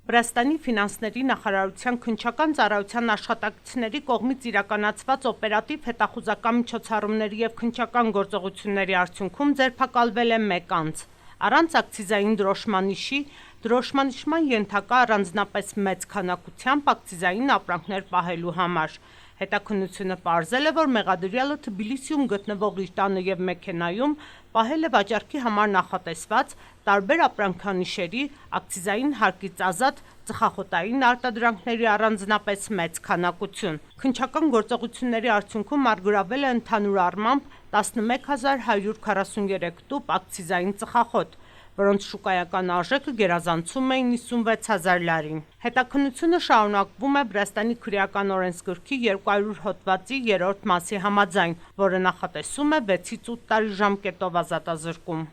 Վրաստանի ֆինանսների նախարարության քննչական ծառայության աշխատակիցների կողմից իրականացված օպերատիվ հետախուզական միջոցառումների և քննչական գործողությունների արդյունքում ձերբակալվել է 1 անձ։ Առանց ակցիզային դրոշմանիշման ենթակա առանձնապես մեծ քանակությամբ ակցիզային ապրանքներ պահելու համար։ Հետաքննությունը պարզել է, որ մեղադրյալը Թբիլիսիում գտնվող իր տանը և մեքենայում պահել է վաճառքի համար նախատեսված տարբեր ապրանքանիշերի, ակցիզային հարկից ազատ ծխախոտային արտադրանքների առանձնապես մեծ քանակություն։ Քննչական գործողությունների արդյունքում առգրավվել է ընդհանուր առմամբ 11143 տուփ ակցիզային ծխախոտ, որոնց շուկայական արժեքը գերազանցում է 96,000 լարին։ Հետաքննությունը շարունակվում է Վրաստանի քրեական օրենսգրքի 200 հոդվածի 3-րդ մասի համաձայն, որը նախատեսում է 6-ից 8 տարի ժամկետով ազատազրկում։